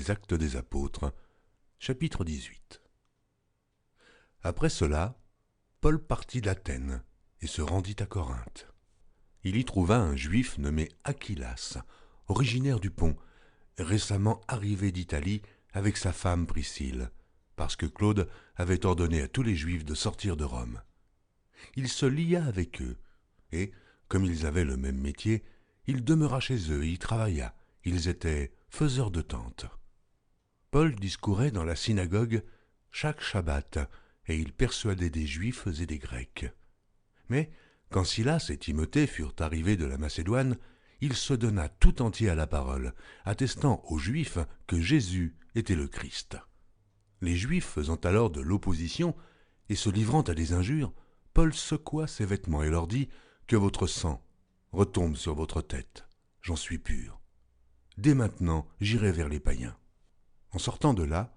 Les Actes des Apôtres, chapitre 18. Après cela, Paul partit d'Athènes et se rendit à Corinthe. Il y trouva un juif nommé Aquilas, originaire du Pont, récemment arrivé d'Italie avec sa femme Priscille, parce que Claude avait ordonné à tous les juifs de sortir de Rome. Il se lia avec eux, et, comme ils avaient le même métier, il demeura chez eux et y travailla. Ils étaient faiseurs de tentes. Paul discourait dans la synagogue chaque Shabbat, et il persuadait des Juifs et des Grecs. Mais, quand Silas et Timothée furent arrivés de la Macédoine, il se donna tout entier à la parole, attestant aux Juifs que Jésus était le Christ. Les Juifs faisant alors de l'opposition et se livrant à des injures, Paul secoua ses vêtements et leur dit « Que votre sang retombe sur votre tête, j'en suis pur. Dès maintenant, j'irai vers les païens. » En sortant de là,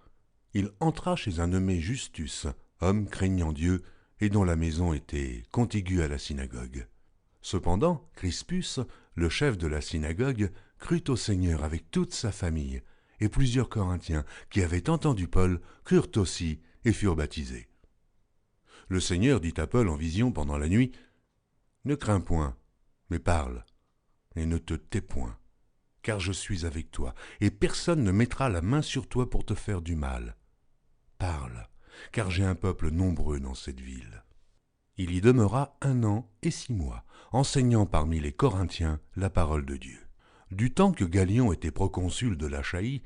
il entra chez un nommé Justus, homme craignant Dieu, et dont la maison était contiguë à la synagogue. Cependant, Crispus, le chef de la synagogue, crut au Seigneur avec toute sa famille, et plusieurs Corinthiens qui avaient entendu Paul crurent aussi et furent baptisés. Le Seigneur dit à Paul en vision pendant la nuit, « Ne crains point, mais parle, et ne te tais point, car je suis avec toi, et personne ne mettra la main sur toi pour te faire du mal. Parle, car j'ai un peuple nombreux dans cette ville. » Il y demeura 1 an et 6 mois, enseignant parmi les Corinthiens la parole de Dieu. Du temps que Galion était proconsul de l'Achaïe,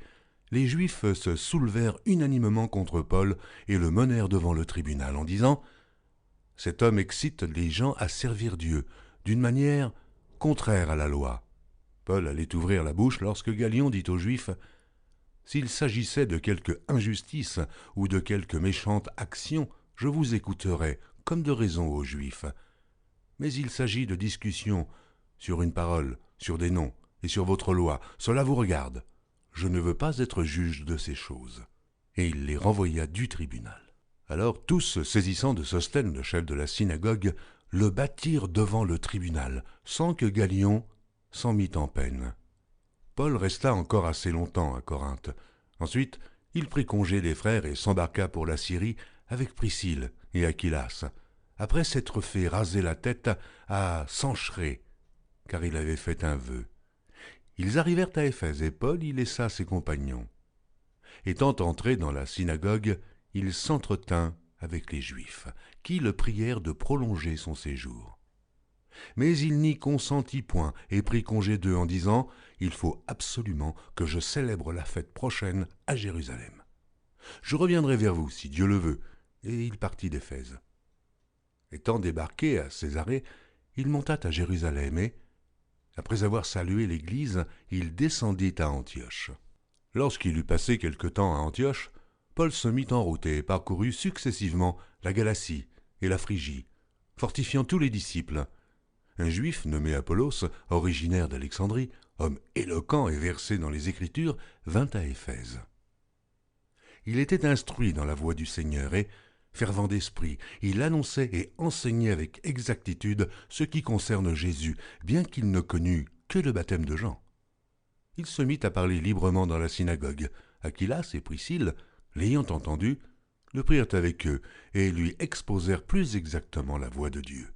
les Juifs se soulevèrent unanimement contre Paul et le menèrent devant le tribunal en disant « Cet homme excite les gens à servir Dieu d'une manière contraire à la loi. » Paul allait ouvrir la bouche lorsque Galion dit aux Juifs « S'il s'agissait de quelque injustice ou de quelque méchante action, je vous écouterais comme de raison aux Juifs. Mais il s'agit de discussions sur une parole, sur des noms et sur votre loi. Cela vous regarde. Je ne veux pas être juge de ces choses. » Et il les renvoya du tribunal. Alors tous, saisissant de Sosthène, le chef de la synagogue, le battirent devant le tribunal, sans que Galion s'en mît en peine. Paul resta encore assez longtemps à Corinthe. Ensuite, il prit congé des frères et s'embarqua pour la Syrie avec Priscille et Aquilas, après s'être fait raser la tête à Cenchréa, car il avait fait un vœu. Ils arrivèrent à Éphèse et Paul y laissa ses compagnons. Étant entré dans la synagogue, il s'entretint avec les Juifs, qui le prièrent de prolonger son séjour. Mais il n'y consentit point et prit congé d'eux en disant « Il faut absolument que je célèbre la fête prochaine à Jérusalem. Je reviendrai vers vous, si Dieu le veut. » Et il partit d'Éphèse. Étant débarqué à Césarée, il monta à Jérusalem et, après avoir salué l'Église, il descendit à Antioche. Lorsqu'il eut passé quelque temps à Antioche, Paul se mit en route et parcourut successivement la Galatie et la Phrygie, fortifiant tous les disciples. Un juif nommé Apollos, originaire d'Alexandrie, homme éloquent et versé dans les Écritures, vint à Éphèse. Il était instruit dans la voie du Seigneur et, fervent d'esprit, il annonçait et enseignait avec exactitude ce qui concerne Jésus, bien qu'il ne connût que le baptême de Jean. Il se mit à parler librement dans la synagogue. Aquilas et Priscille, l'ayant entendu, le prirent avec eux et lui exposèrent plus exactement la voie de Dieu.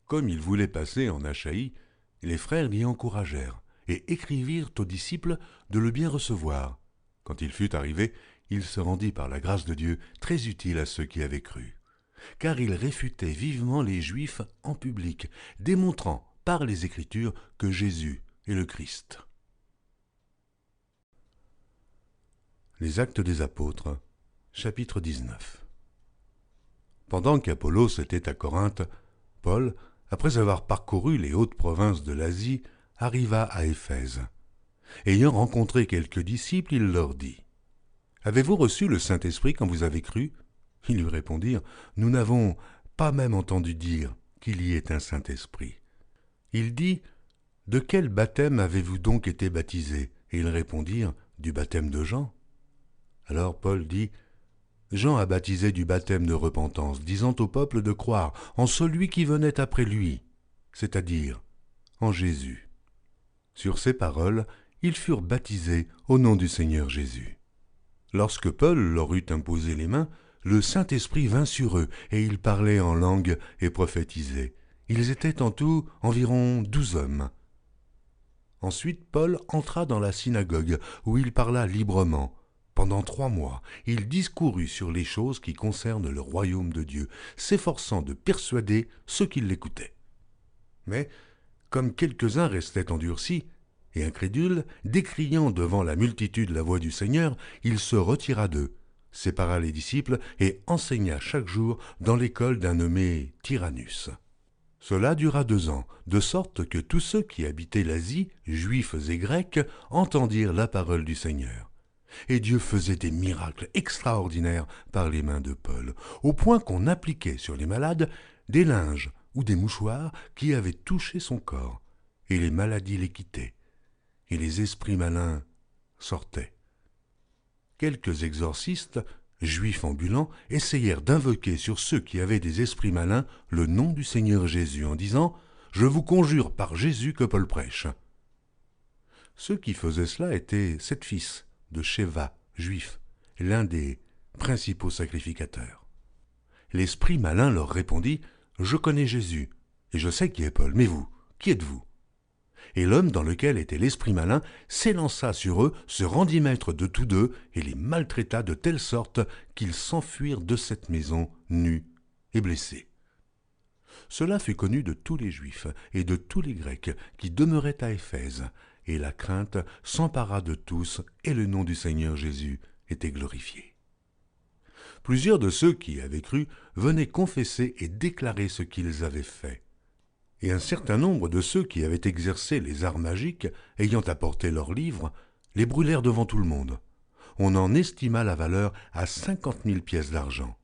Comme il voulait passer en Achaïe, les frères l'y encouragèrent et écrivirent aux disciples de le bien recevoir. Quand il fut arrivé, il se rendit par la grâce de Dieu très utile à ceux qui avaient cru, car il réfutait vivement les Juifs en public, démontrant par les Écritures que Jésus est le Christ. Les Actes des Apôtres, chapitre 19. Pendant qu'Apollos était à Corinthe, Paul, après avoir parcouru les hautes provinces de l'Asie, arriva à Éphèse. Ayant rencontré quelques disciples, il leur dit « Avez-vous reçu le Saint-Esprit quand vous avez cru ?» Ils lui répondirent « Nous n'avons pas même entendu dire qu'il y ait un Saint-Esprit. » Il dit « De quel baptême avez-vous donc été baptisés ?» Et ils répondirent « Du baptême de Jean. » Alors Paul dit « Jean a baptisé du baptême de repentance, disant au peuple de croire en celui qui venait après lui, c'est-à-dire en Jésus. » Sur ces paroles, ils furent baptisés au nom du Seigneur Jésus. Lorsque Paul leur eut imposé les mains, le Saint-Esprit vint sur eux, et ils parlaient en langue et prophétisaient. Ils étaient en tout environ 12 hommes. Ensuite Paul entra dans la synagogue, où il parla librement. Pendant 3 mois, il discourut sur les choses qui concernent le royaume de Dieu, s'efforçant de persuader ceux qui l'écoutaient. Mais, comme quelques-uns restaient endurcis et incrédules, décriant devant la multitude la voix du Seigneur, il se retira d'eux, sépara les disciples et enseigna chaque jour dans l'école d'un nommé Tyrannus. Cela dura 2 ans, de sorte que tous ceux qui habitaient l'Asie, juifs et grecs, entendirent la parole du Seigneur. Et Dieu faisait des miracles extraordinaires par les mains de Paul, au point qu'on appliquait sur les malades des linges ou des mouchoirs qui avaient touché son corps, et les maladies les quittaient, et les esprits malins sortaient. Quelques exorcistes, juifs ambulants, essayèrent d'invoquer sur ceux qui avaient des esprits malins le nom du Seigneur Jésus en disant « Je vous conjure par Jésus que Paul prêche ». Ceux qui faisaient cela étaient 7 fils de Schéva, juif, l'un des principaux sacrificateurs. L'esprit malin leur répondit « Je connais Jésus, et je sais qui est Paul, mais vous, qui êtes-vous » Et l'homme dans lequel était l'esprit malin s'élança sur eux, se rendit maître de tous deux, et les maltraita de telle sorte qu'ils s'enfuirent de cette maison nus et blessés. Cela fut connu de tous les Juifs et de tous les Grecs qui demeuraient à Éphèse, et la crainte s'empara de tous, et le nom du Seigneur Jésus était glorifié. Plusieurs de ceux qui avaient cru venaient confesser et déclarer ce qu'ils avaient fait. Et un certain nombre de ceux qui avaient exercé les arts magiques, ayant apporté leurs livres, les brûlèrent devant tout le monde. On en estima la valeur à 50 000 pièces d'argent.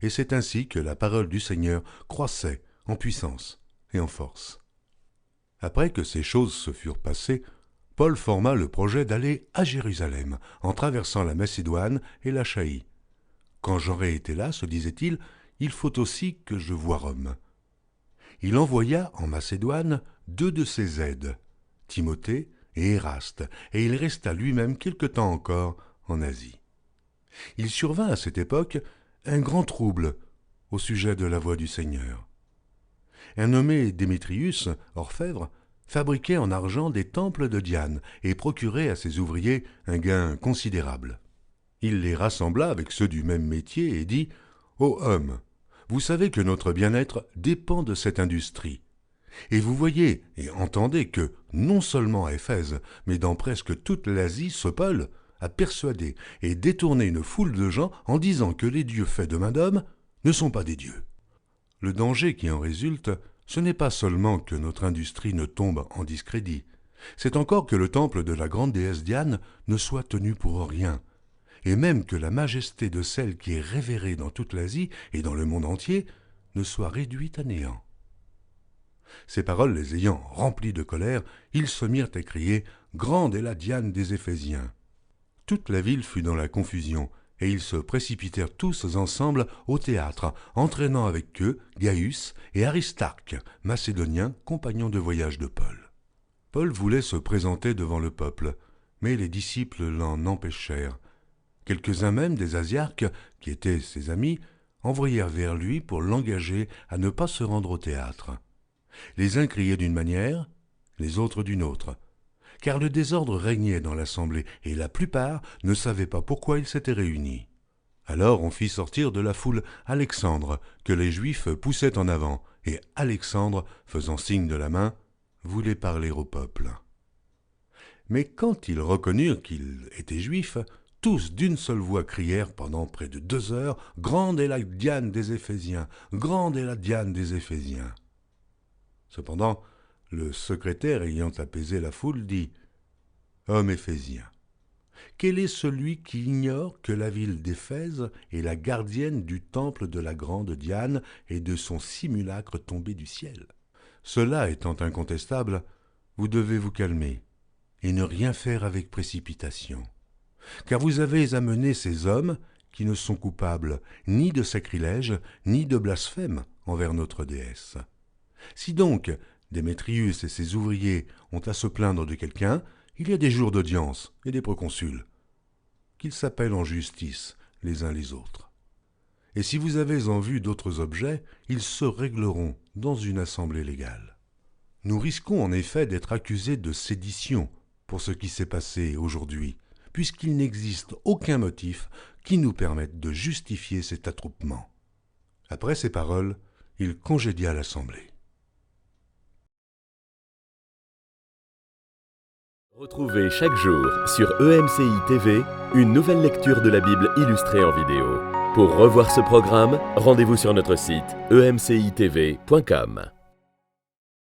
Et c'est ainsi que la parole du Seigneur croissait en puissance et en force. Après que ces choses se furent passées, Paul forma le projet d'aller à Jérusalem, en traversant la Macédoine et l'Achaïe. Quand j'aurai été là, se disait-il, il faut aussi que je voie Rome. Il envoya en Macédoine 2 de ses aides, Timothée et Éraste, et il resta lui-même quelque temps encore en Asie. Il survint à cette époque un grand trouble au sujet de la voix du Seigneur. Un nommé Démétrius, orfèvre, fabriquait en argent des temples de Diane et procurait à ses ouvriers un gain considérable. Il les rassembla avec ceux du même métier et dit « Ô hommes, vous savez que notre bien-être dépend de cette industrie. Et vous voyez et entendez que, non seulement à Éphèse, mais dans presque toute l'Asie, ce Paul a persuadé et détourné une foule de gens en disant que les dieux faits de main d'homme ne sont pas des dieux. Le danger qui en résulte, ce n'est pas seulement que notre industrie ne tombe en discrédit, c'est encore que le temple de la grande déesse Diane ne soit tenu pour rien, et même que la majesté de celle qui est révérée dans toute l'Asie et dans le monde entier ne soit réduite à néant. » Ces paroles les ayant remplis de colère, ils se mirent à crier « Grande est la Diane des Éphésiens !» Toute la ville fut dans la confusion, et ils se précipitèrent tous ensemble au théâtre, entraînant avec eux Gaius et Aristarque, macédoniens, compagnons de voyage de Paul. Paul voulait se présenter devant le peuple, mais les disciples l'en empêchèrent. Quelques-uns même des Asiarques, qui étaient ses amis, envoyèrent vers lui pour l'engager à ne pas se rendre au théâtre. Les uns criaient d'une manière, les autres d'une autre, car le désordre régnait dans l'assemblée, et la plupart ne savaient pas pourquoi ils s'étaient réunis. Alors on fit sortir de la foule Alexandre, que les Juifs poussaient en avant, et Alexandre, faisant signe de la main, voulait parler au peuple. Mais quand ils reconnurent qu'il était juif, tous d'une seule voix crièrent pendant près de 2 heures « Grande est la Diane des Éphésiens! Grande est la Diane des Éphésiens !» Cependant, le secrétaire ayant apaisé la foule dit « Homme éphésien, quel est celui qui ignore que la ville d'Éphèse est la gardienne du temple de la grande Diane et de son simulacre tombé du ciel? Cela étant incontestable, vous devez vous calmer et ne rien faire avec précipitation. Car vous avez amené ces hommes qui ne sont coupables ni de sacrilège ni de blasphème envers notre déesse. Si donc Démétrius et ses ouvriers ont à se plaindre de quelqu'un, il y a des jours d'audience et des proconsuls, qu'ils s'appellent en justice les uns les autres. Et si vous avez en vue d'autres objets, ils se régleront dans une assemblée légale. Nous risquons en effet d'être accusés de sédition pour ce qui s'est passé aujourd'hui, puisqu'il n'existe aucun motif qui nous permette de justifier cet attroupement. » Après ces paroles, il congédia l'assemblée. Retrouvez chaque jour sur EMCI TV une nouvelle lecture de la Bible illustrée en vidéo. Pour revoir ce programme, rendez-vous sur notre site emcitv.com.